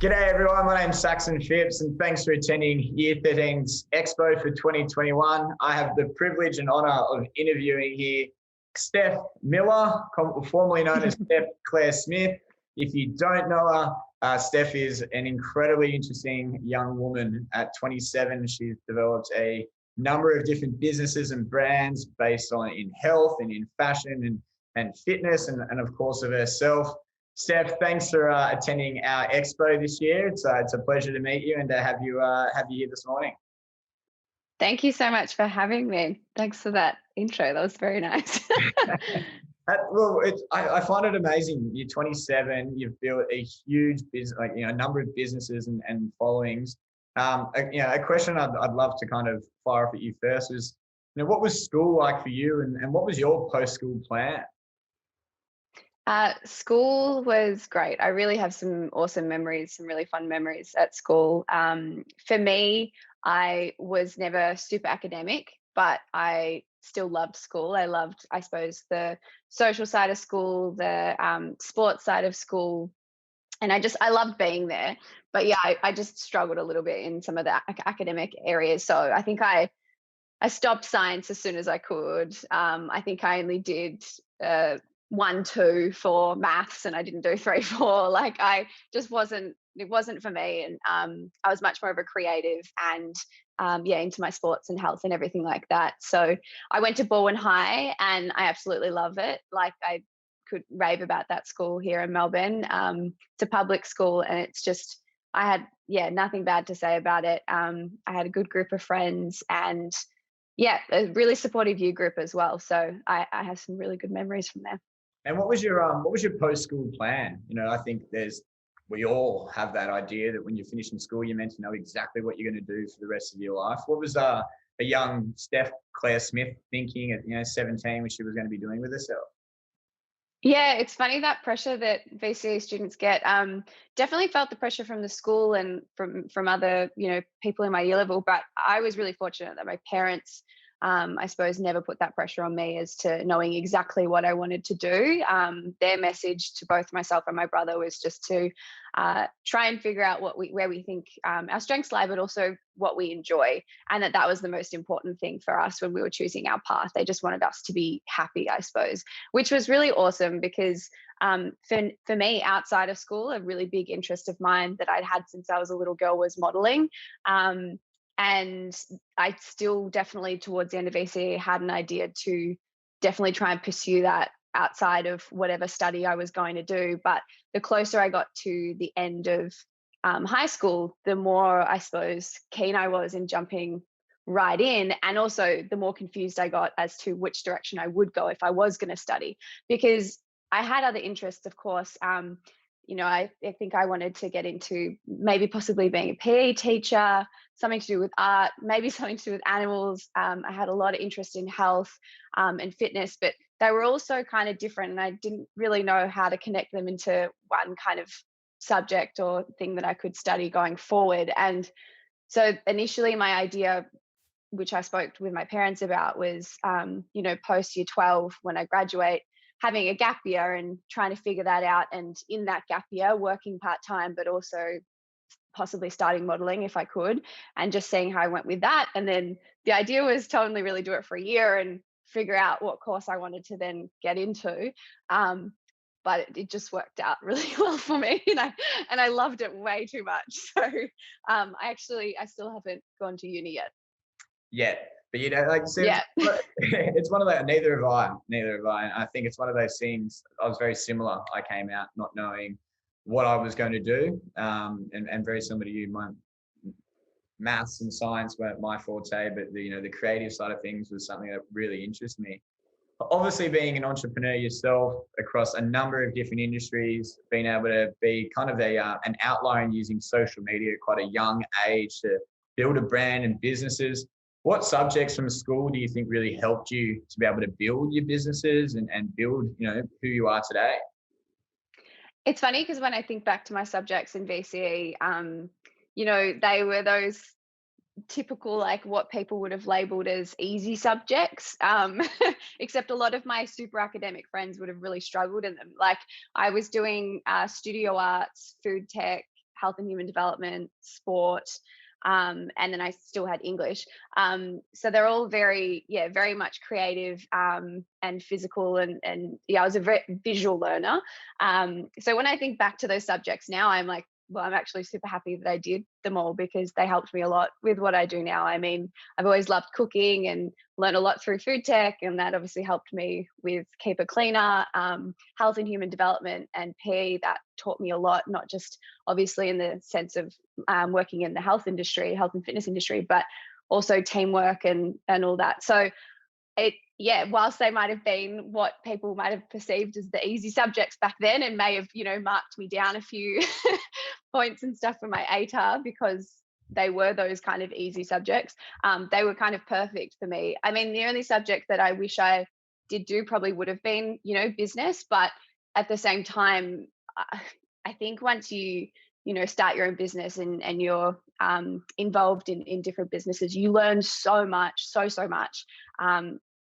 G'day everyone, my name's Saxon Phipps and thanks for attending Year 13's Expo for 2021. I have the privilege and honour of interviewing here Steph Miller, formerly known as Steph Claire Smith. If you don't know her, Steph is an incredibly interesting young woman. At 27, she's developed a number of different businesses and brands based on in health and in fashion and fitness and of course of herself. Steph, thanks for attending our expo this year. It's a pleasure to meet you and to have you here this morning. Thank you so much for having me. Thanks for that intro. That was very nice. Well, I find it amazing. You're 27. You've built a huge business, a number of businesses and followings. A question I'd love to kind of fire off at you first is, what was school like for you, and what was your post-school plan? School was great. I really have some awesome memories, some really fun memories at school. For me, I was never super academic, but I still loved school. I loved, I suppose, the social side of school, the sports side of school, and I loved being there. But yeah, I just struggled a little bit in some of the academic areas. So I think I stopped science as soon as I could. I think I only did 1, 2 for maths, and I didn't do 3, 4. Like it wasn't for me. And I was much more of a creative and into my sports and health and everything like that. So I went to Bowen High and I absolutely love it. Like I could rave about that school here in Melbourne. It's a public school and it's just, I had, nothing bad to say about it. I had a good group of friends and a really supportive youth group as well. So I have some really good memories from there. And what was your post-school plan? I think we all have that idea that when you're finishing school, you're meant to know exactly what you're going to do for the rest of your life. What was a young Steph Claire Smith thinking at 17 when she was going to be doing with herself? Yeah, it's funny, that pressure that VCA students get. Definitely felt the pressure from the school and from other people in my year level, but I was really fortunate that my parents, I suppose, never put that pressure on me as to knowing exactly what I wanted to do. Their message to both myself and my brother was just to try and figure out where we think our strengths lie, but also what we enjoy, and that was the most important thing for us when we were choosing our path. They just wanted us to be happy, I suppose, which was really awesome because for me, outside of school, a really big interest of mine that I'd had since I was a little girl was modeling. And I still definitely towards the end of VCE had an idea to definitely try and pursue that outside of whatever study I was going to do. But the closer I got to the end of high school, the more, I suppose, keen I was in jumping right in. And also the more confused I got as to which direction I would go if I was going to study, because I had other interests, of course. I think I wanted to get into maybe possibly being a PE teacher, something to do with art, maybe something to do with animals. I had a lot of interest in health and fitness, but they were also kind of different, and I didn't really know how to connect them into one kind of subject or thing that I could study going forward. And so initially my idea, which I spoke with my parents about, was, post year 12, when I graduate, having a gap year and trying to figure that out. And in that gap year, working part-time, but also possibly starting modeling if I could, and just seeing how I went with that. And then the idea was to only really do it for a year and figure out what course I wanted to then get into. But it just worked out really well for me, and I loved it way too much. So I still haven't gone to uni yet. Yeah. But like you said, it's one of those. Neither have I. And I think it's one of those things. I was very similar. I came out not knowing what I was going to do, and very similar to you. My maths and science weren't my forte, but the creative side of things was something that really interested me. Obviously, being an entrepreneur yourself across a number of different industries, being able to be kind of an outlier in using social media at quite a young age to build a brand and businesses. What subjects from school do you think really helped you to be able to build your businesses and build, who you are today? It's funny because when I think back to my subjects in VCE, they were those typical, like what people would have labeled as easy subjects, except a lot of my super academic friends would have really struggled in them. Like I was doing studio arts, food tech, health and human development, sport, and then I still had English. So they're all very much creative, and physical, and I was a very visual learner. So when I think back to those subjects now, I'm like, well, I'm actually super happy that I did them all, because they helped me a lot with what I do now. I mean, I've always loved cooking and learned a lot through food tech, and that obviously helped me with Keep It Cleaner, health and human development, and PE. That taught me a lot, not just obviously in the sense of working in the health industry, health and fitness industry, but also teamwork and all that. So whilst they might have been what people might have perceived as the easy subjects back then, and may have, marked me down a few points and stuff for my ATAR because they were those kind of easy subjects, they were kind of perfect for me. I mean, the only subject that I wish I did do probably would have been, business, but at the same time, I think once you start your own business and you're involved in different businesses, you learn so much, so much,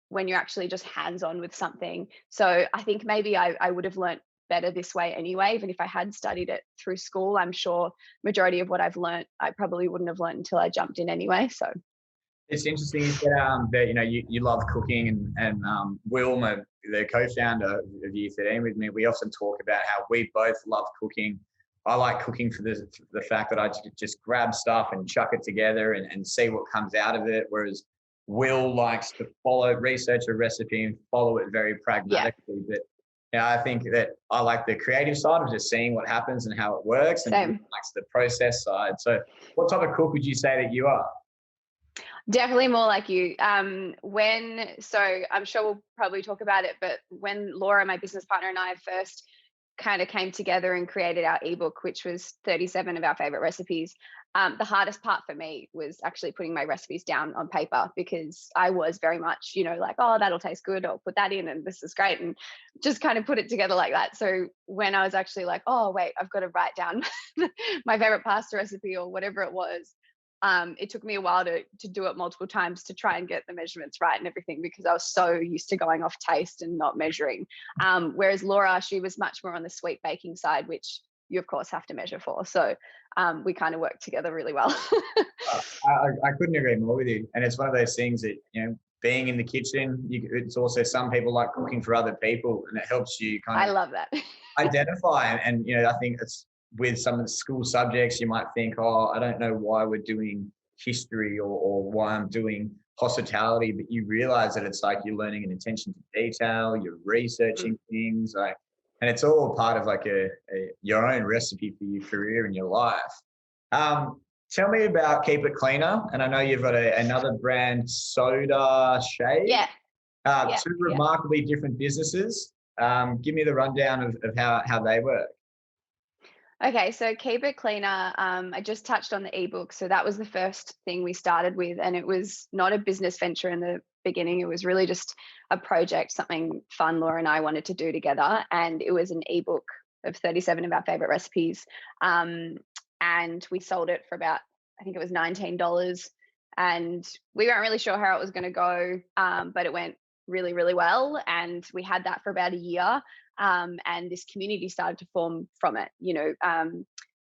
when you're actually just hands-on with something. So I think maybe I would have learnt better this way anyway. Even if I had studied it through school, I'm sure majority of what I've learnt, I probably wouldn't have learnt until I jumped in anyway. So it's interesting you said that you love cooking, and Wilma, the co-founder of Year 13 with me, we often talk about how we both love cooking. I like cooking for the fact that I just grab stuff and chuck it together and see what comes out of it, whereas Will likes to research a recipe and follow it very pragmatically. But I think that I like the creative side of just seeing what happens and how it works, and Will likes the process side. So what type of cook would you say that you are? Definitely more like you. So I'm sure we'll probably talk about it, but when Laura, my business partner, and I first kind of came together and created our ebook, which was 37 of our favorite recipes, the hardest part for me was actually putting my recipes down on paper, because I was very much, like, oh, that'll taste good, I'll put that in and this is great, and just kind of put it together like that. So when I was actually like, oh wait, I've got to write down my favorite pasta recipe or whatever it was, it took me a while to do it multiple times to try and get the measurements right and everything, because I was so used to going off taste and not measuring. Whereas Laura, she was much more on the sweet baking side, which you of course have to measure for. So we kind of work together really well. I couldn't agree more with you. And it's one of those things that, being in the kitchen, it's also, some people like cooking for other people, and it helps you kind of, I love that. identify. And, I think it's with some of the school subjects, you might think, oh, I don't know why we're doing history or why I'm doing hospitality, but you realize that it's like you're learning an attention to detail, you're researching things, and it's all part of like your own recipe for your career and your life. Tell me about Keep It Cleaner. And I know you've got another brand, Soda Shade. Two remarkably different businesses. Give me the rundown of how they work. Okay, so Keep It Cleaner, I just touched on the ebook. So that was the first thing we started with, and it was not a business venture in the beginning. It was really just a project, something fun Laura and I wanted to do together. And it was an ebook of 37 of our favorite recipes. And we sold it for about, I think it was $19. And we weren't really sure how it was going to go, but it went really, really well. And we had that for about a year. And this community started to form from it.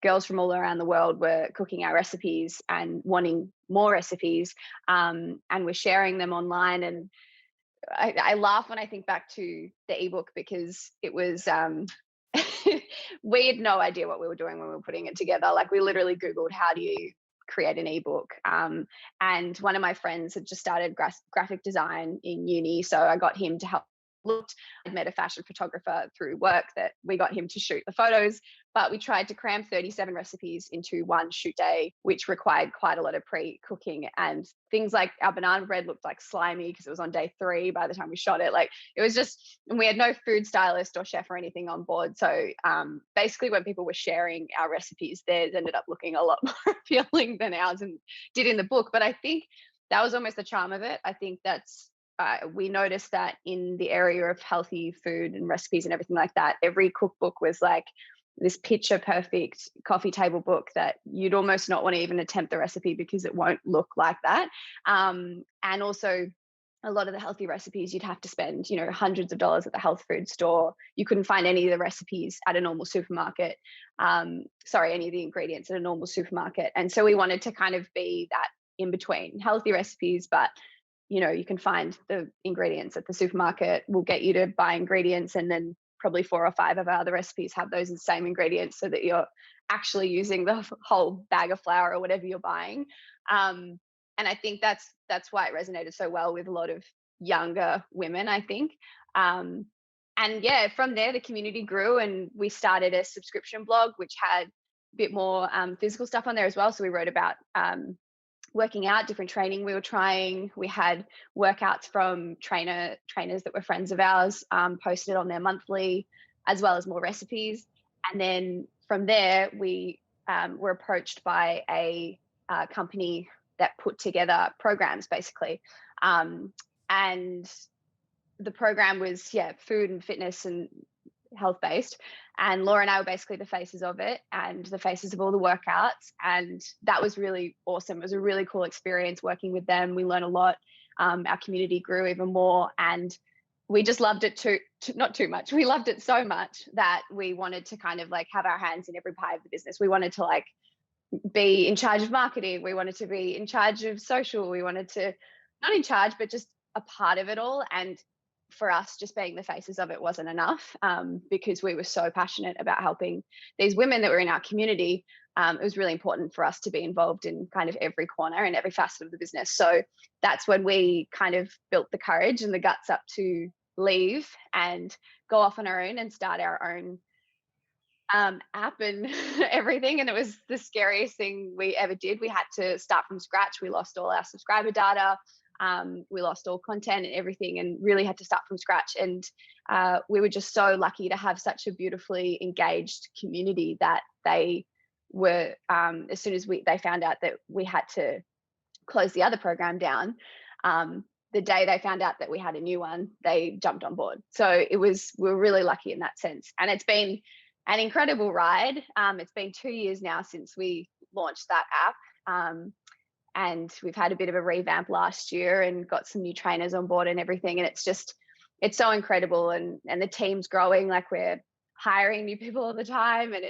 Girls from all around the world were cooking our recipes and wanting more recipes, and we're sharing them online. And I laugh when I think back to the ebook, because it was we had no idea what we were doing when we were putting it together. Like, we literally Googled, how do you create an ebook? And one of my friends had just started graphic design in uni, so I got him to help. I'd met a fashion photographer through work that we got him to shoot the photos, but we tried to cram 37 recipes into one shoot day, which required quite a lot of pre-cooking, and things like our banana bread looked like slimy because it was on day 3 by the time we shot it. Like, it was just, and we had no food stylist or chef or anything on board. So basically when people were sharing our recipes, theirs ended up looking a lot more appealing than ours and did in the book. But I think that was almost the charm of it. I think that's, we noticed that in the area of healthy food and recipes and everything like that, every cookbook was like this picture perfect coffee table book that you'd almost not want to even attempt the recipe because it won't look like that. And also a lot of the healthy recipes you'd have to spend, hundreds of dollars at the health food store. You couldn't find any of the recipes at a normal supermarket. Any of the ingredients at a normal supermarket. And so we wanted to kind of be that in between, healthy recipes, but you can find the ingredients at the supermarket. We'll get you to buy ingredients, and then probably 4 or 5 of our other recipes have those same ingredients, so that you're actually using the whole bag of flour or whatever you're buying. And I think that's why it resonated so well with a lot of younger women, I think. And yeah, from there, the community grew, and we started a subscription blog, which had a bit more physical stuff on there as well. So we wrote about working out, different training we were trying. We had workouts from trainers that were friends of ours posted on their monthly, as well as more recipes. And then from there, we were approached by a company that put together programs, basically. And the program was, food and fitness and health-based. And Laura and I were basically the faces of it, and the faces of all the workouts. And that was really awesome. It was a really cool experience working with them. We learned a lot. Our community grew even more, and we just loved it not too much. We loved it so much that we wanted to kind of like have our hands in every pie of the business. We wanted to like be in charge of marketing. We wanted to be in charge of social. We wanted to, not in charge, but just a part of it all. And for us, just being the faces of it wasn't enough, because we were so passionate about helping these women that were in our community. It was really important for us to be involved in kind of every corner and every facet of the business. So that's when we kind of built the courage and the guts up to leave and go off on our own and start our own app and everything. And it was the scariest thing we ever did. We had to start from scratch. We lost all our subscriber data. We lost all content and everything, and really had to start from scratch. And we were just so lucky to have such a beautifully engaged community that they were, as soon as they found out that we had to close the other program down, the day they found out that we had a new one, they jumped on board. So we're really lucky in that sense. And it's been an incredible ride. It's been 2 years now since we launched that app. And we've had a bit of a revamp last year and got some new trainers on board and everything. And it's so incredible. And the team's growing, like we're hiring new people all the time. And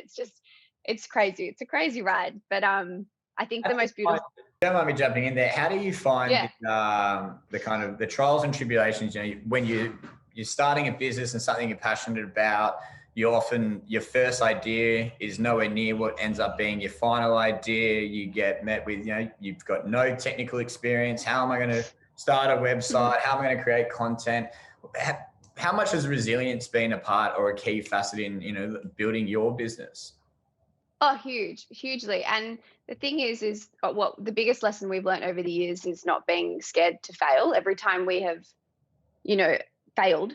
it's crazy. It's a crazy ride. But I think the most beautiful. Don't mind me jumping in there. How do you find the kind of the trials and tribulations, when you're starting a business and something you're passionate about, your first idea is nowhere near what ends up being your final idea. You get met with, you've got no technical experience. How am I going to start a website? How am I going to create content? How much has resilience been a part or a key facet in, building your business? Oh, hugely. And the thing is what the biggest lesson we've learned over the years is not being scared to fail. Every time we have, failed,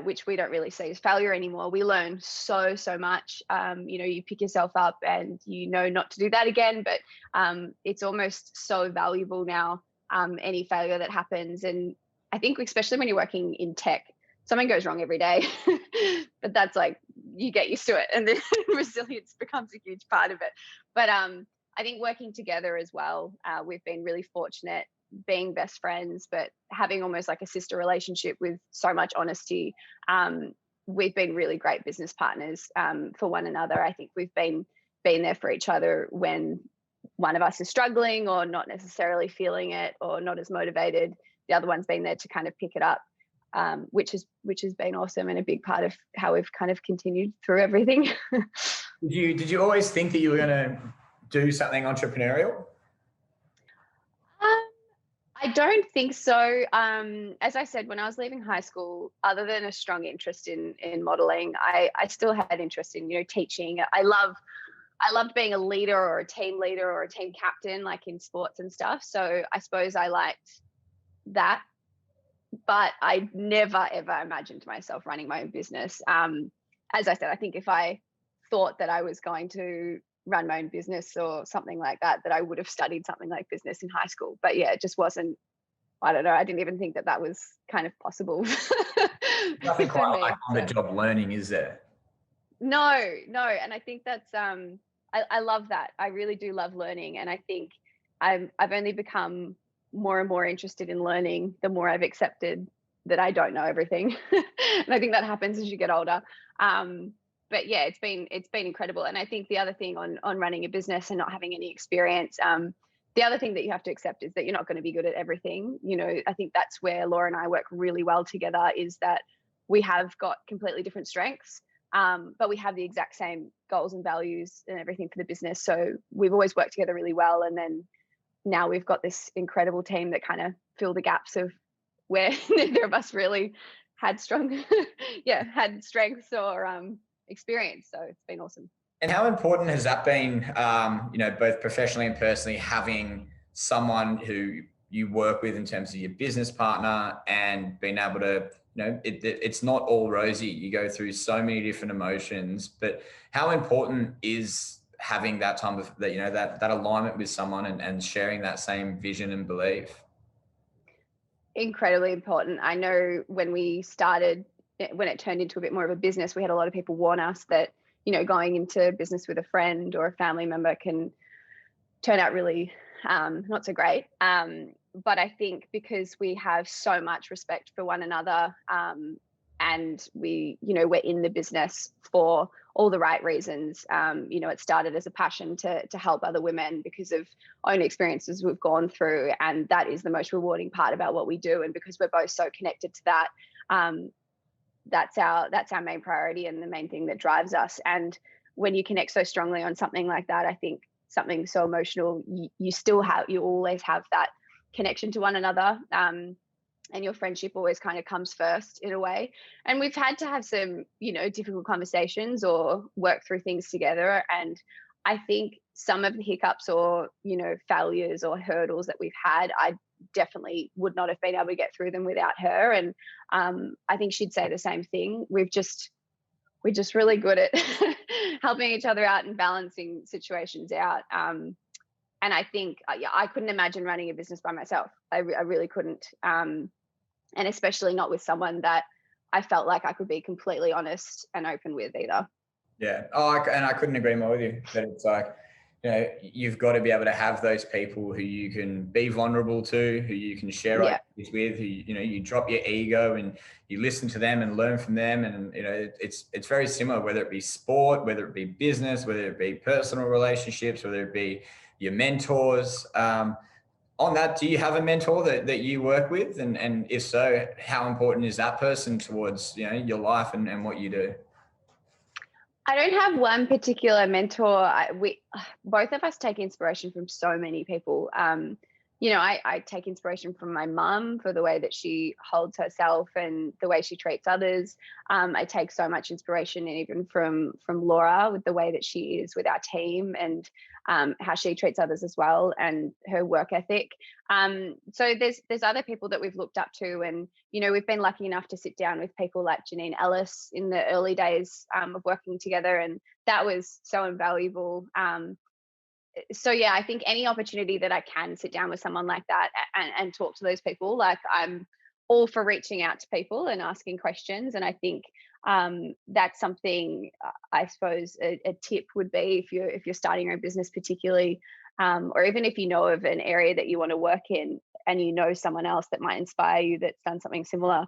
which we don't really see as failure anymore, we learn so much. You pick yourself up and not to do that again, but it's almost so valuable now, any failure that happens. And I think especially when you're working in tech, something goes wrong every day, but that's like, you get used to it, and then resilience becomes a huge part of it. But I think working together as well, we've been really fortunate, being best friends, but having almost like a sister relationship with so much honesty. We've been really great business partners for one another. I think we've been there for each other when one of us is struggling or not necessarily feeling it or not as motivated. The other one's been there to kind of pick it up, which has been awesome and a big part of how we've kind of continued through everything. Did you always think that you were going to do something entrepreneurial? I don't think so. As I said, when I was leaving high school, other than a strong interest in modeling, I still had interest in, teaching. I loved being a leader or a team leader or a team captain, like in sports and stuff. So I suppose I liked that, but I never, ever imagined myself running my own business. As I said, I think if I thought that I was going to run my own business or something like that I would have studied something like business in high school. But yeah, it just wasn't, I don't know, I didn't even think that was kind of possible. Nothing quite like on-the-job learning, is there? No. And I think that's, I love that. I really do love learning. And I think I've only become more and more interested in learning, the more I've accepted that I don't know everything. And I think that happens as you get older. But yeah, it's been incredible. And I think the other thing on running a business and not having any experience, the other thing that you have to accept is that you're not going to be good at everything. You know, I think that's where Laura and I work really well together, is that we have got completely different strengths, but we have the exact same goals and values and everything for the business. So we've always worked together really well. And then now we've got this incredible team that kind of fill the gaps of where neither of us really had had strengths or experience. So it's been awesome. And how important has that been, both professionally and personally, having someone who you work with in terms of your business partner and being able to, it's not all rosy. You go through so many different emotions, but how important is having that time of that alignment with someone and sharing that same vision and belief? Incredibly important. I know when we started, when it turned into a bit more of a business, we had a lot of people warn us that, going into business with a friend or a family member can turn out really not so great. But I think because we have so much respect for one another, and we're in the business for all the right reasons. It started as a passion to help other women because of own experiences we've gone through. And that is the most rewarding part about what we do. And because we're both so connected to that, that's our main priority and the main thing that drives us. And when you connect so strongly on something like that, I think something so emotional, you always have that connection to one another. And your friendship always kind of comes first in a way. And we've had to have some, difficult conversations or work through things together. And I think some of the hiccups or, failures or hurdles that we've had, I definitely would not have been able to get through them without her. And I think she'd say the same thing. We're just really good at helping each other out and balancing situations out. And I think, I couldn't imagine running a business by myself. I really couldn't. And especially not with someone that I felt like I could be completely honest and open with either. Yeah. And I couldn't agree more with you. That it's like, you've got to be able to have those people who you can be vulnerable to, who you can share ideas with, who, you drop your ego and you listen to them and learn from them. And, it's very similar, whether it be sport, whether it be business, whether it be personal relationships, whether it be your mentors. On that, do you have a mentor that you work with? And if so, how important is that person towards, your life and what you do? I don't have one particular mentor. Both of us take inspiration from so many people. I take inspiration from my mum for the way that she holds herself and the way she treats others. I take so much inspiration even from Laura with the way that she is with our team and how she treats others as well, and her work ethic. So there's other people that we've looked up to, and we've been lucky enough to sit down with people like Janine Ellis in the early days of working together, and that was so invaluable. So yeah, I think any opportunity that I can sit down with someone like that and talk to those people, like I'm all for reaching out to people and asking questions. And I think that's something, I suppose a tip would be if you're starting your own business particularly, or even if you know of an area that you want to work in and someone else that might inspire you that's done something similar,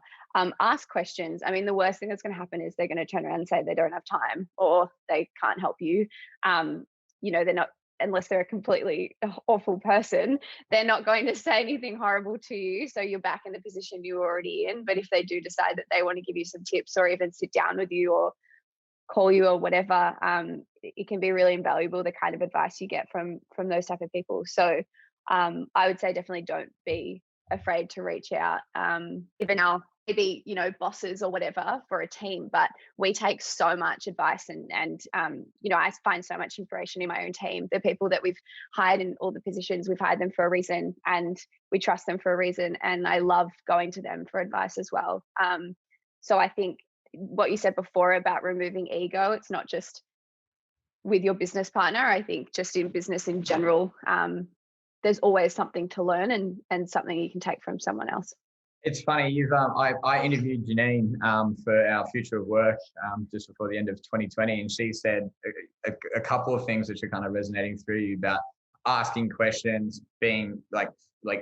ask questions. I mean, the worst thing that's going to happen is they're going to turn around and say they don't have time or they can't help you. They're not, unless they're a completely awful person, they're not going to say anything horrible to you. So you're back in the position you were already in. But if they do decide that they want to give you some tips or even sit down with you or call you or whatever, it can be really invaluable, the kind of advice you get from those type of people. So I would say definitely don't be afraid to reach out. Even our maybe bosses or whatever for a team, but we take so much advice and I find so much inspiration in my own team. The people that we've hired in all the positions, we've hired them for a reason and we trust them for a reason, and I love going to them for advice as well. So I think what you said before about removing ego, it's not just with your business partner. I think just in business in general, there's always something to learn and something you can take from someone else. It's funny, I interviewed Janine for our Future of Work just before the end of 2020, and she said a couple of things which are kind of resonating through you about asking questions, being like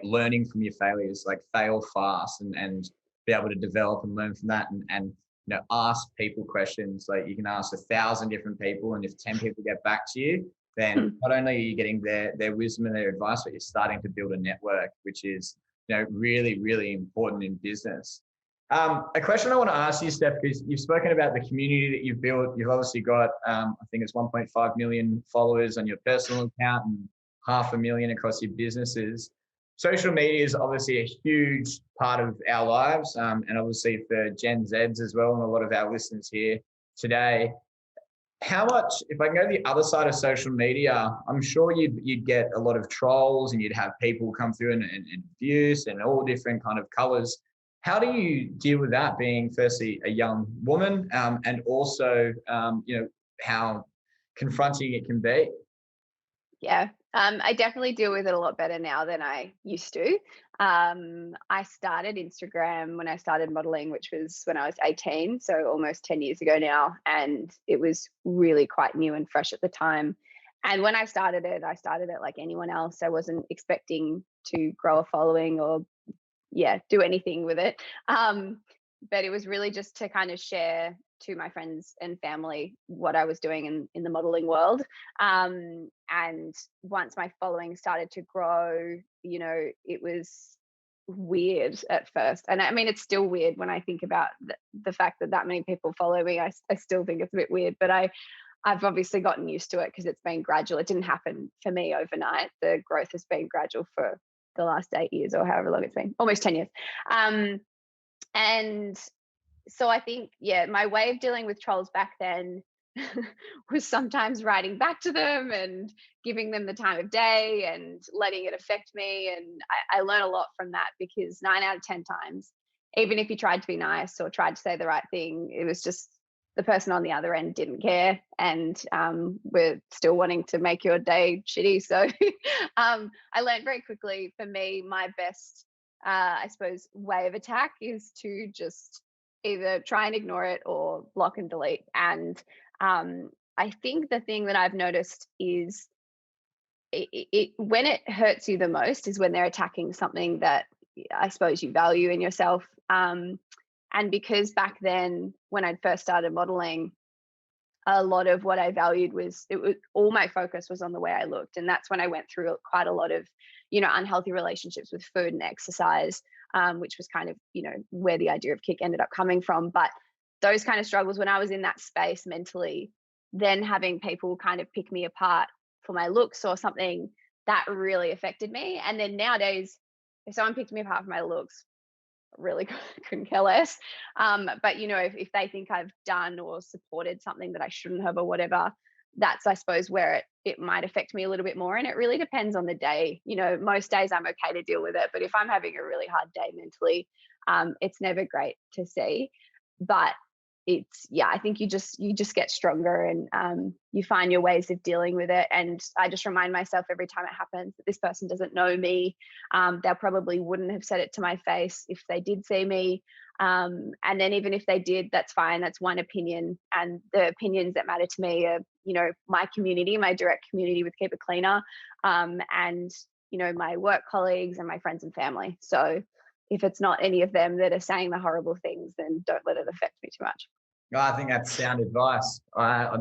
learning from your failures, like fail fast and be able to develop and learn from that, and ask people questions. Like you can ask 1,000 different people, and if 10 people get back to you, then not only are you getting their wisdom and their advice, but you're starting to build a network, which is really, really important in business. A question I want to ask you, Steph, because you've spoken about the community that you've built. You've obviously got, I think it's 1.5 million followers on your personal account and 500,000 across your businesses. Social media is obviously a huge part of our lives, and obviously for Gen Zs as well, and a lot of our listeners here today. How much, if I can go to the other side of social media, I'm sure you'd get a lot of trolls, and you'd have people come through and abuse and all different kind of colors. How do you deal with that, being firstly a young woman, and also how confronting it can be? Yeah, I definitely deal with it a lot better now than I used to. I started Instagram when I started modeling, which was when I was 18, so almost 10 years ago now, and it was really quite new and fresh at the time. And when I started it like anyone else. I wasn't expecting to grow a following or do anything with it. But it was really just to kind of share to my friends and family what I was doing in the modeling world. And once my following started to grow, it was weird at first. And I mean, it's still weird when I think about the fact that many people follow me. I still think it's a bit weird, but I've obviously gotten used to it because it's been gradual. It didn't happen for me overnight. The growth has been gradual for the last 8 years or however long it's been, almost 10 years. And so I think, my way of dealing with trolls back then was sometimes writing back to them and giving them the time of day and letting it affect me. And I learned a lot from that, because 9 out of 10 times, even if you tried to be nice or tried to say the right thing, it was just the person on the other end didn't care, and we're still wanting to make your day shitty. So I learned very quickly, for me, my best, I suppose, way of attack is to just either try and ignore it or block and delete. And I think the thing that I've noticed is it when it hurts you the most is when they're attacking something that I suppose you value in yourself. And because back then, when I'd first started modeling, a lot of what I valued was all my focus was on the way I looked. And that's when I went through quite a lot of, unhealthy relationships with food and exercise, which was kind of, where the idea of kick ended up coming from. But those kind of struggles, when I was in that space mentally, then having people kind of pick me apart for my looks or something, that really affected me. And then nowadays, if someone picked me apart for my looks, really couldn't care less. But if they think I've done or supported something that I shouldn't have or whatever, that's, I suppose, where it might affect me a little bit more. And it really depends on the day. Most days I'm okay to deal with it, but if I'm having a really hard day mentally, it's never great to see. But it's, I think you just get stronger, and you find your ways of dealing with it. And I just remind myself every time it happens that this person doesn't know me. They probably wouldn't have said it to my face if they did see me. And then even if they did, that's fine. That's one opinion. And the opinions that matter to me are, my community, my direct community with Keep It Cleaner, and, my work colleagues and my friends and family. So if it's not any of them that are saying the horrible things, then don't let it affect me too much. I think that's sound advice. I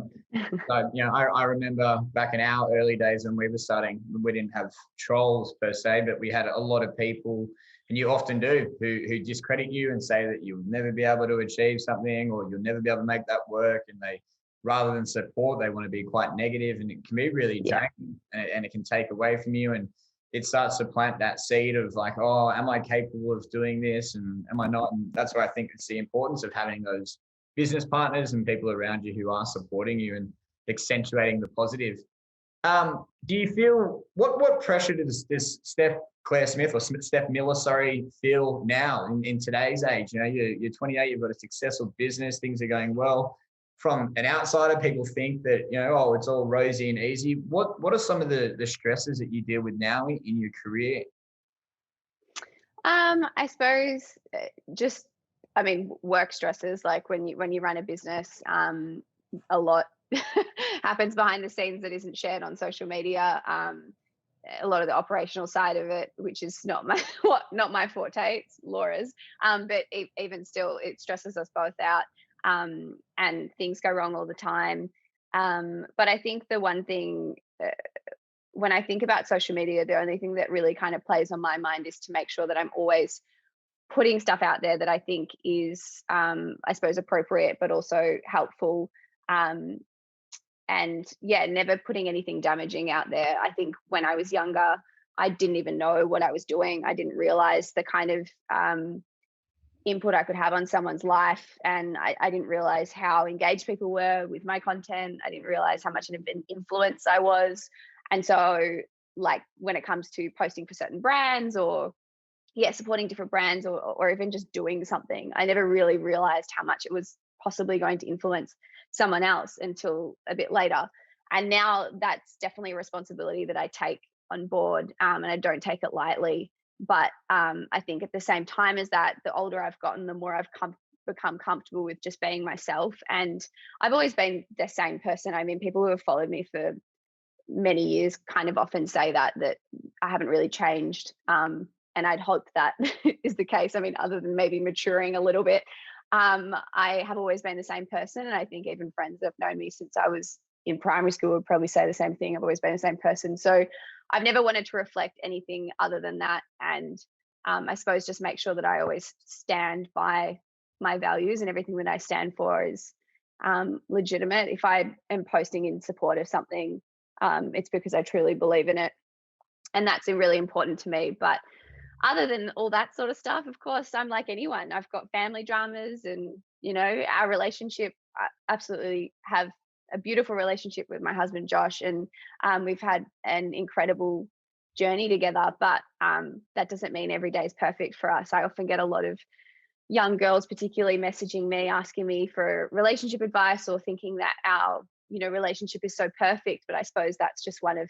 remember back in our early days when we were starting, we didn't have trolls per se, but we had a lot of people, and you often do, who discredit you and say that you'll never be able to achieve something, or you'll never be able to make that work. And they, rather than support, they want to be quite negative, and it can be really draining, and it can take away from you. And it starts to plant that seed of like, oh, am I capable of doing this? And am I not? And that's where I think it's the importance of having those business partners and people around you who are supporting you and accentuating the positive. Do you feel, what pressure does Steph Claire Smith, or Steph Miller, feel now in today's age? You're 28, you've got a successful business, things are going well. From an outsider, people think that, it's all rosy and easy. What are some of the stresses that you deal with now in your career? I suppose work stresses, like when you run a business, a lot happens behind the scenes that isn't shared on social media. a lot of the operational side of it, which is not my forte. It's Laura's. But even still, it stresses us both out, and things go wrong all the time. But I think the one thing, when I think about social media, the only thing that really kind of plays on my mind is to make sure that I'm always putting stuff out there that I think is, I suppose, appropriate, but also helpful. And yeah, never putting anything damaging out there. I think when I was younger, I didn't even know what I was doing. I didn't realize the kind of input I could have on someone's life. And I didn't realize how engaged people were with my content. I didn't realize how much of an influence I was. And so, like, when it comes to posting for certain brands, or supporting different brands, or even just doing something, I never really realized how much it was possibly going to influence someone else until a bit later. And now that's definitely a responsibility that I take on board, and I don't take it lightly. But I think at the same time as that, the older I've gotten, the more I've become comfortable with just being myself. And I've always been the same person. I mean, people who have followed me for many years kind of often say that I haven't really changed. And I'd hope that is the case. I mean, other than maybe maturing a little bit, I have always been the same person. And I think even friends that have known me since I was in primary school would probably say the same thing. I've always been the same person. So I've never wanted to reflect anything other than that. And I suppose just make sure that I always stand by my values, and everything that I stand for is legitimate. If I am posting in support of something, it's because I truly believe in it. And that's really important to me. But other than all that sort of stuff, of course, I'm like anyone. I've got family dramas, and, our relationship, I absolutely have a beautiful relationship with my husband, Josh. And we've had an incredible journey together, but that doesn't mean every day is perfect for us. I often get a lot of young girls, particularly, messaging me, asking me for relationship advice, or thinking that our, relationship is so perfect. But I suppose that's just one of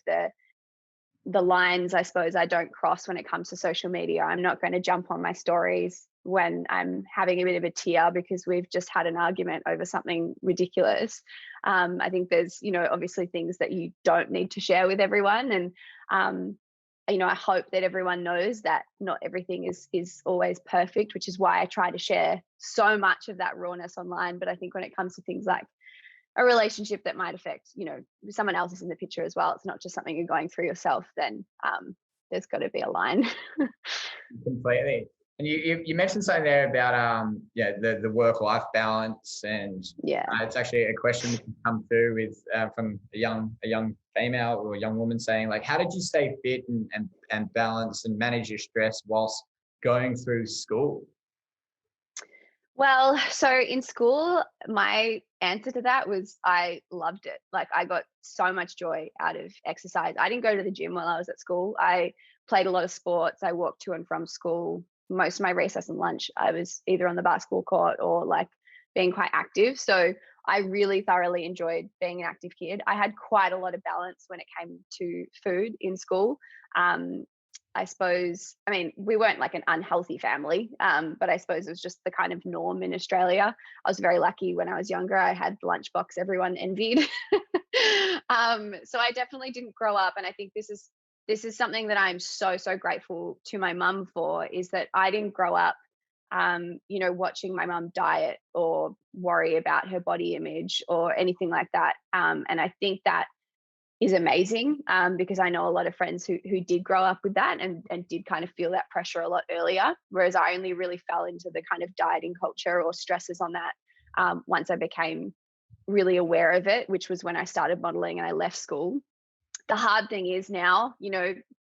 the lines, I suppose, I don't cross when it comes to social media. I'm not going to jump on my stories when I'm having a bit of a tear because we've just had an argument over something ridiculous. I think there's, obviously things that you don't need to share with everyone. And, I hope that everyone knows that not everything is always perfect, which is why I try to share so much of that rawness online. But I think when it comes to things like a relationship that might affect, someone else is in the picture as well, it's not just something you're going through yourself, then there's got to be a line. Completely. And you mentioned something there about the work-life balance, and it's actually a question that can come through with from a young female or a young woman saying, like, how did you stay fit and balance and manage your stress whilst going through school? Well, so in school, my answer to that was I loved it. Like, I got so much joy out of exercise. I didn't go to the gym while I was at school. I played a lot of sports. I walked to and from school. Most of my recess and lunch, I was either on the basketball court or like being quite active. So I really thoroughly enjoyed being an active kid. I had quite a lot of balance when it came to food in school. I suppose, I mean, we weren't like an unhealthy family, but I suppose it was just the kind of norm in Australia. I was very lucky when I was younger. I had the lunchbox everyone envied. So I definitely didn't grow up. And I think this is something that I'm so, so grateful to my mum for, is that I didn't grow up, watching my mum diet or worry about her body image or anything like that. And I think that is amazing, because I know a lot of friends who did grow up with that and did kind of feel that pressure a lot earlier, whereas I only really fell into the kind of dieting culture or stresses on that once I became really aware of it, which was when I started modeling and I left school. The hard thing is now,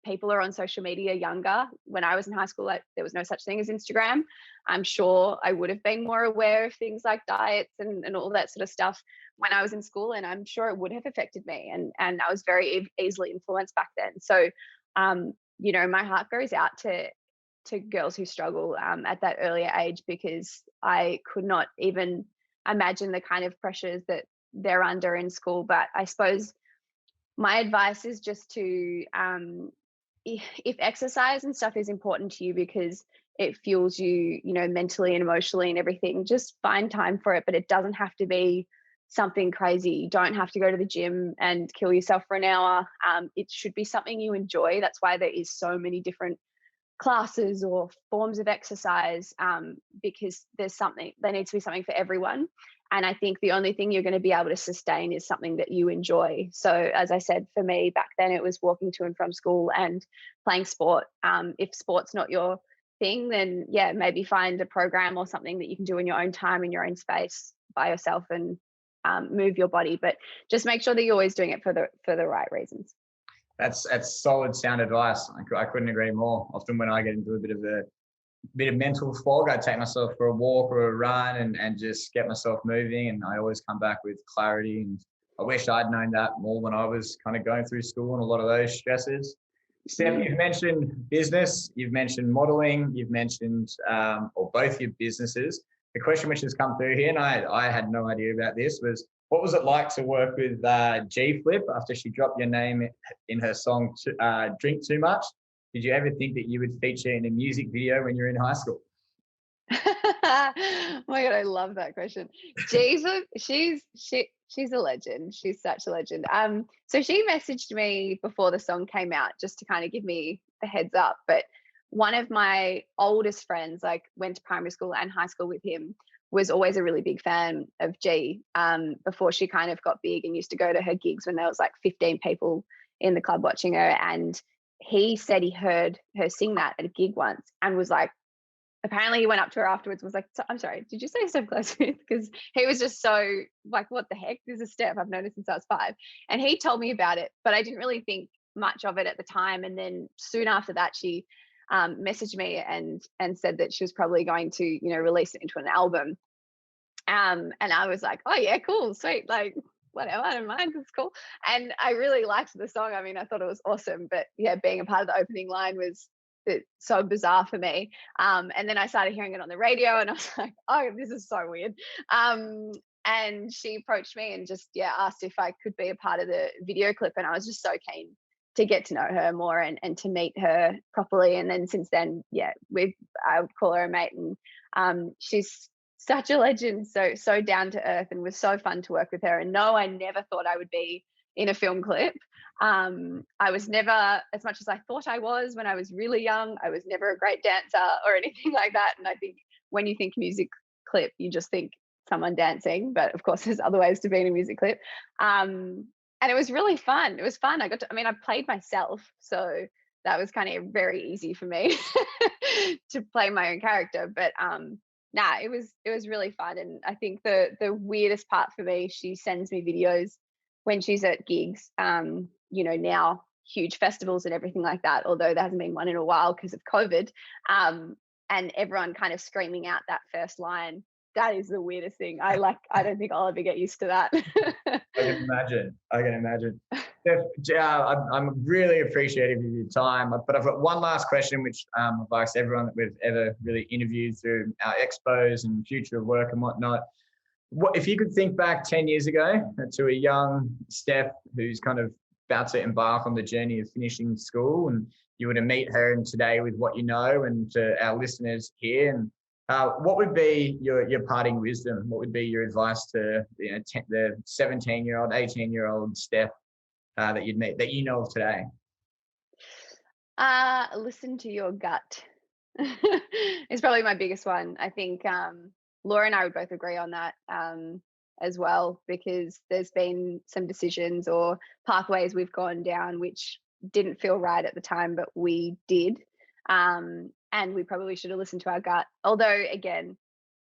people are on social media younger. When I was in high school, there was no such thing as Instagram. I'm sure I would have been more aware of things like diets and all that sort of stuff when I was in school, and I'm sure it would have affected me. And I was very easily influenced back then. So, my heart goes out to girls who struggle at that earlier age, because I could not even imagine the kind of pressures that they're under in school. But I suppose my advice is just to, if exercise and stuff is important to you because it fuels you, mentally and emotionally and everything, just find time for it. But it doesn't have to be something crazy. You don't have to go to the gym and kill yourself for an hour. It should be something you enjoy. That's why there is so many different classes or forms of exercise, because there needs to be something for everyone. And I think the only thing you're going to be able to sustain is something that you enjoy. So as I said, for me back then, it was walking to and from school and playing sport. If sport's not your thing, then yeah, maybe find a program or something that you can do in your own time, in your own space by yourself, and move your body. But just make sure that you're always doing it for the right reasons. That's solid, sound advice. I couldn't agree more. Often when I get into a bit of mental fog, I take myself for a walk or a run and just get myself moving. And I always come back with clarity. And I wish I'd known that more when I was kind of going through school and a lot of those stresses. Steph, you've mentioned business, you've mentioned modeling, you've mentioned, or both your businesses. The question which has come through here, and I had no idea about this, was what was it like to work with G Flip after she dropped your name in her song Drink Too Much? Did you ever think that you would feature in a music video when you're in high school? Oh my God, I love that question. She's a legend. She's such a legend. So she messaged me before the song came out just to kind of give me a heads up. But one of my oldest friends, like went to primary school and high school with him, was always a really big fan of G, before she kind of got big, and used to go to her gigs when there was like 15 people in the club watching her. And he said he heard her sing that at a gig once and was like, apparently he went up to her afterwards and was like, I'm sorry, did you say Steph Claire Smith? Because he was just so like, what the heck? This is Steph. I've known her since I was 5. And he told me about it, but I didn't really think much of it at the time. And then soon after that, she messaged me and said that she was probably going to, release it into an album. And I was like, oh yeah, cool, sweet. Like, whatever, I don't mind, it's cool. And I really liked the song. I mean, I thought it was awesome, but yeah, being a part of the opening line was so bizarre for me. And then I started hearing it on the radio and I was like, oh, this is so weird. And she approached me and just, asked if I could be a part of the video clip. And I was just so keen to get to know her more and to meet her properly. And then since then, I would call her a mate, and she's such a legend, so down to earth, and was so fun to work with her. And no, I never thought I would be in a film clip. I was never, as much as I thought I was when I was really young, I was never a great dancer or anything like that. And I think when you think music clip, you just think someone dancing, but of course there's other ways to be in a music clip. And it was really fun. It was fun. I played myself, so that was kind of very easy for me to play my own character. But it was really fun. And I think the weirdest part for me, she sends me videos when she's at gigs, now huge festivals and everything like that, although there hasn't been one in a while because of COVID, and everyone kind of screaming out that first line. That is the weirdest thing. I don't think I'll ever get used to that. I can imagine. Steph, I'm really appreciative of your time, but I've got one last question, which I've asked everyone that we've ever really interviewed through our expos and future of work and whatnot. What if you could think back 10 years ago to a young Steph who's kind of about to embark on the journey of finishing school, and you were to meet her and today with what you know, and to our listeners here, and what would be your parting wisdom? What would be your advice to the 17-year-old, 18-year-old Steph that you'd meet, that you know of today? Listen to your gut. It's probably my biggest one. I think Laura and I would both agree on that as well, because there's been some decisions or pathways we've gone down which didn't feel right at the time, but we did. And we probably should have listened to our gut. Although, again,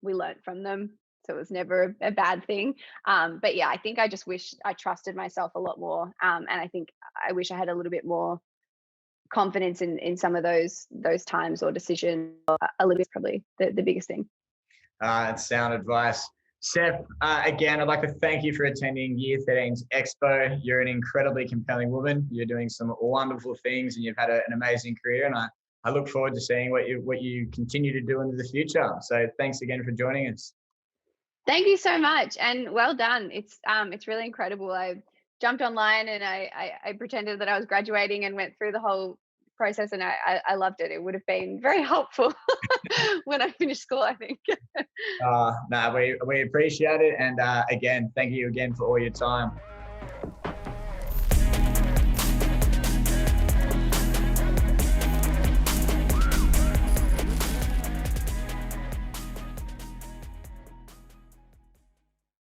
we learned from them, so it was never a bad thing. But yeah, I think I just wish I trusted myself a lot more. And I think I wish I had a little bit more confidence in some of those times or decisions. A little bit, probably the biggest thing. It's sound advice. Steph, again, I'd like to thank you for attending Year 13's Expo. You're an incredibly compelling woman. You're doing some wonderful things, and you've had an amazing career. And I look forward to seeing what you continue to do into the future. So thanks again for joining us. Thank you so much, and well done. It's really incredible. I jumped online and I pretended that I was graduating and went through the whole process, and I loved it. It would have been very helpful when I finished school, I think. No, we appreciate it. And again, thank you again for all your time.